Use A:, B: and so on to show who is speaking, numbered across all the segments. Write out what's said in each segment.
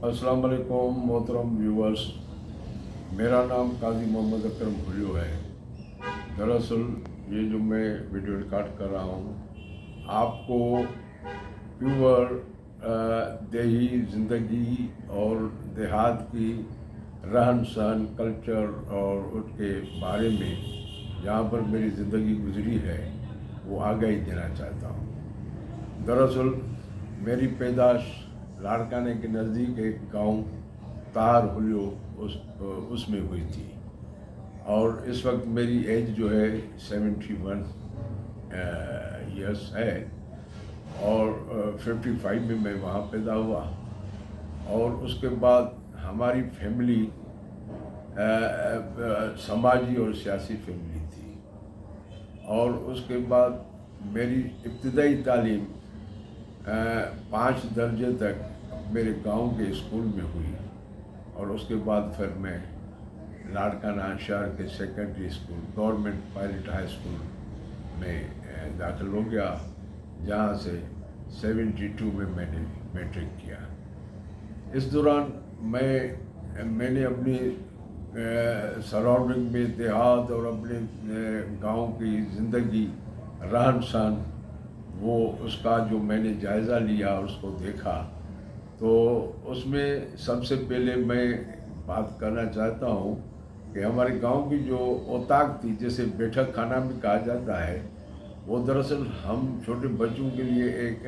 A: अस्सलाम वालेकुम मोहतरम व्यूवर्स। मेरा नाम काजी मोहम्मद अकरम भुल्लू है। दरअसल ये जो मैं वीडियो रिकॉर्ड कर रहा हूँ आपको प्योर देही ज़िंदगी और देहात की रहन सहन कल्चर और उसके बारे में जहाँ पर मेरी ज़िंदगी गुजरी है वो आगाही देना चाहता हूँ। दरअसल मेरी पैदाश लाड़काने के नज़दीक एक गांव तार हुलियो उसमें हुई थी और इस वक्त मेरी एज जो है 71 ईयर्स है और 55 में मैं वहाँ पैदा हुआ। और उसके बाद हमारी फैमिली समाजी और सियासी फैमिली थी। और उसके बाद मेरी इब्तिदाई तालीम 5 दर्जे तक मेरे गांव के स्कूल में हुई और उसके बाद फिर मैं लाड़काना शहर के secondary school government pilot high school में दाखिल हो गया, जहां से 72 में मैंने मैट्रिक किया। इस दौरान मैंने अपनी सराउंडिंग में देहात और अपने गांव की ज़िंदगी रहन सहन वो उसका जो मैंने जायज़ा लिया उसको देखा, तो उसमें सबसे पहले मैं बात करना चाहता हूँ कि हमारे गांव की जो औताक थी, जैसे बैठक खाना भी कहा जाता है, वो दरअसल हम छोटे बच्चों के लिए एक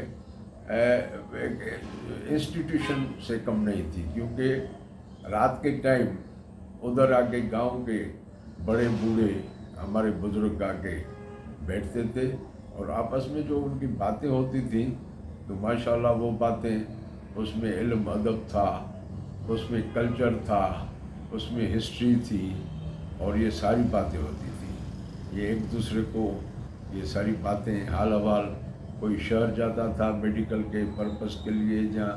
A: इंस्टीट्यूशन से कम नहीं थी, क्योंकि रात के टाइम उधर आके गांव के बड़े बूढ़े हमारे बुजुर्ग आके बैठते थे और आपस में जो उनकी बातें होती थी तो माशाल्लाह वो बातें, उसमें इल्म अदब था, उसमें कल्चर था, उसमें हिस्ट्री थी और ये सारी बातें होती थी। ये एक दूसरे को ये सारी बातें हाल हवाल, कोई शहर जाता था मेडिकल के पर्पस के लिए, जहाँ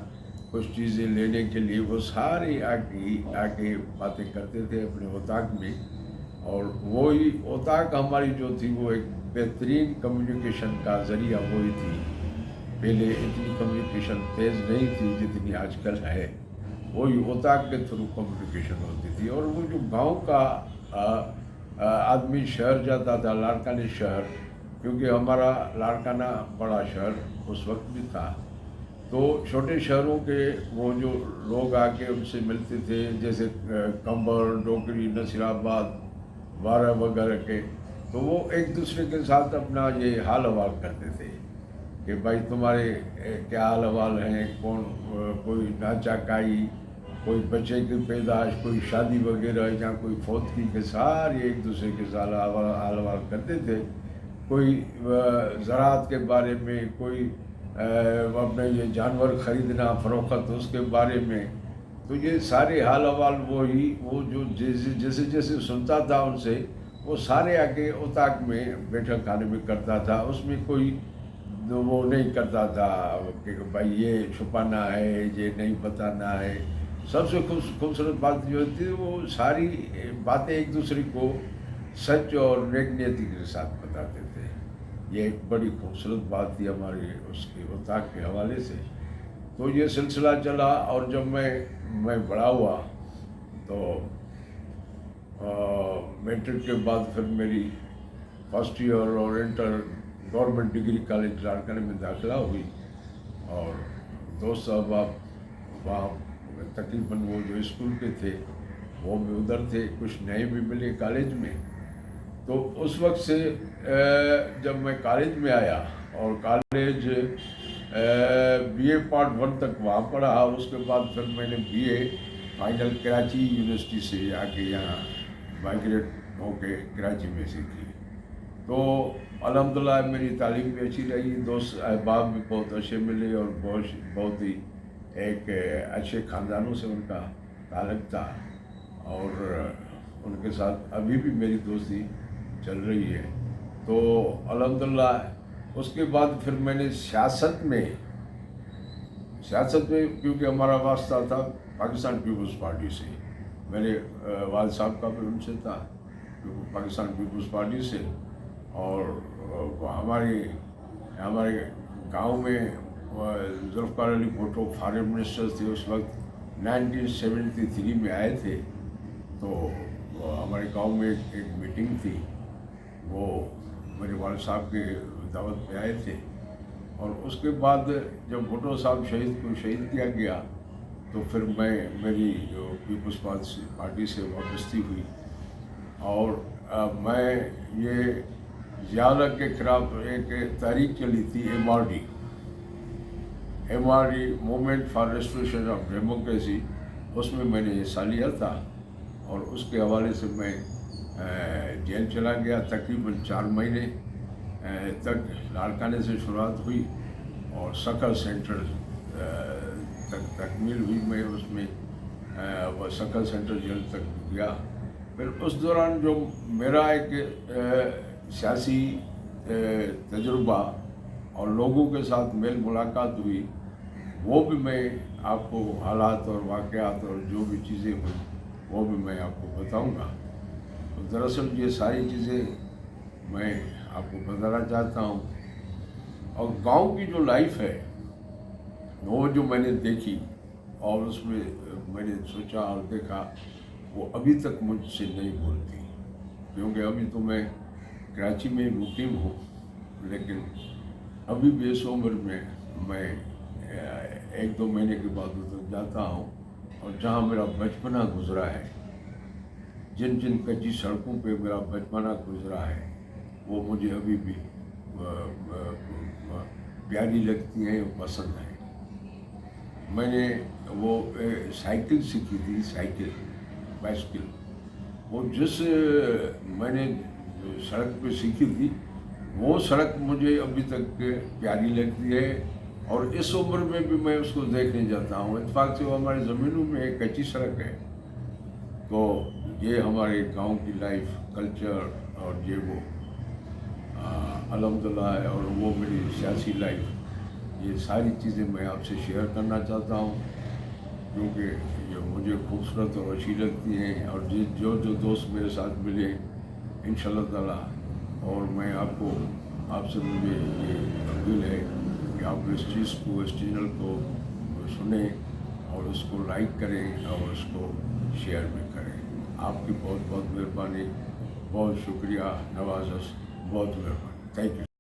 A: कुछ चीज़ें लेने के लिए, वो सारे आके बातें करते थे अपने औताक में। और वही औताक हमारी जो थी वो एक बेहतरीन कम्युनिकेशन का ज़रिया वही थी। पहले इतनी कम्युनिकेशन तेज़ नहीं थी जितनी आजकल है, वही औताक के थ्रू कम्युनिकेशन होती थी। और वो जो गांव का आदमी शहर जाता था, लाड़काने शहर, क्योंकि हमारा लाड़काना बड़ा शहर उस वक्त भी था, तो छोटे शहरों के वो जो लोग आके उनसे मिलते थे, जैसे कंबर, डोगरी, नसीराबाद, वारा वगैरह के, तो वो एक दूसरे के साथ अपना ये हाल हवाल करते थे कि भाई तुम्हारे क्या हाल हवाल हैं, कौन कोई नाचाकाई, कोई बच्चे की पैदाश, कोई शादी वगैरह, या कोई फौतगी के सारे एक दूसरे के साथ हाल हवाल करते थे। कोई ज़राअत के बारे में, कोई अपने ये जानवर ख़रीदना फ़रोख्त उसके बारे में, तो ये सारे हाल हवाल वो जो जैसे जैसे सुनता था उनसे, वो सारे आके उताक में बैठक खाने में करता था। उसमें कोई वो नहीं करता था कि भाई ये छुपाना है, ये नहीं बताना है। सबसे खूबसूरत बात जो थी वो सारी बातें एक दूसरे को सच और नेक नीयती के साथ बताते थे। ये एक बड़ी खूबसूरत बात थी हमारे उसके औताक के हवाले से। तो ये सिलसिला चला और जब मैं बड़ा हुआ तो मैट्रिक के बाद फिर मेरी फर्स्ट ईयर और इंटर गवर्नमेंट डिग्री कॉलेज लाड़काने में दाखिला हुई। और दोस्त साहब वहाँ तकरीबन वो जो स्कूल के थे वो भी उधर थे, कुछ नए भी मिले कॉलेज में। तो उस वक्त से जब मैं कॉलेज में आया और कॉलेज बीए पार्ट 1 तक वहाँ पढ़ा, उसके बाद फिर मैंने बीए फाइनल कराची यूनिवर्सिटी से आके यहाँ माइग्रेट होके कराची में से की। तो अल्हम्दुलिल्लाह मेरी तालीम भी अच्छी रही, दोस्त अहबाब भी बहुत अच्छे मिले और बहुत ही एक अच्छे ख़ानदानों से उनका ताल्लुक़ था और उनके साथ अभी भी मेरी दोस्ती चल रही है। तो अल्हम्दुलिल्लाह उसके बाद फिर मैंने सियासत में क्योंकि हमारा वास्ता था पाकिस्तान पीपल्स पार्टी से, मेरे वालिद साहब का भी उनसे था, पाकिस्तान पीपल्स पार्टी से। और हमारे गांव में जुल्फ़िकार अली भुट्टो फॉरेन मिनिस्टर थे उस वक्त, 1973 में आए थे। तो हमारे गांव में एक मीटिंग थी, वो मेरे वालिद साहब के दावत पे आए थे। और उसके बाद जब भुट्टो साहब को शहीद किया गया तो फिर मेरी पीपल्स पार्टी से वापसी हुई। और मैं ये ज़ियारत के खिलाफ एक तहरीक चली थी, MRD movement for restoration of democracy, उसमें मैंने हिस्सा लिया था। और उसके हवाले से मैं जेल चला गया तकरीबन 4 महीने तक। लाड़काने से शुरुआत हुई और सकल सेंटर तक तकमील हुई। मैं उसमें वो सकल सेंटर जेल तक गया। फिर उस दौरान जो मेरा एक सियासी तजुर्बा और लोगों के साथ मेल मुलाकात हुई, वो भी मैं आपको हालात और वाक़यात और जो भी चीज़ें हुई वो भी मैं आपको बताऊंगा। तो दरअसल ये सारी चीज़ें मैं आपको बताना चाहता हूँ। और गांव की जो लाइफ है वो जो मैंने देखी और उसमें मैंने सोचा और देखा, वो अभी तक मुझसे नहीं भूलती। क्योंकि अभी तो मैं कराची में मुकीम हूँ, लेकिन अभी भी इस उम्र में मैं 1-2 महीने के बाद उधर जाता हूँ। और जहाँ मेरा बचपना गुजरा है, जिन जिन कच्ची सड़कों पे मेरा बचपना गुजरा है, वो मुझे अभी भी प्यारी लगती हैं, पसंद है। मैंने वो साइकिल सीखी थी, बाइसिकल, वो जिस मैंने सड़क पे सीखी थी वो सड़क मुझे अभी तक प्यारी लगती है। और इस उम्र में भी मैं उसको देखने जाता हूँ। इत्तेफाक से वो हमारी ज़मीनों में एक कच्ची सड़क है। तो ये हमारे गांव की लाइफ, कल्चर और ये वो अल्हम्दुलिल्लाह है। और वो मेरी सियासी लाइफ, ये सारी चीज़ें मैं आपसे शेयर करना चाहता हूँ, क्योंकि ये मुझे खूबसूरत और अच्छी लगती हैं। और जो दोस्त मेरे साथ मिले इंशाअल्लाह ताला, और मैं आपसे मुझे ये अपील है कि आप इस चैनल को सुने और उसको लाइक करें और उसको शेयर भी करें। आपकी बहुत बहुत मेहरबानी, बहुत शुक्रिया, नवाज़श, बहुत मेहरबानी। Thank you.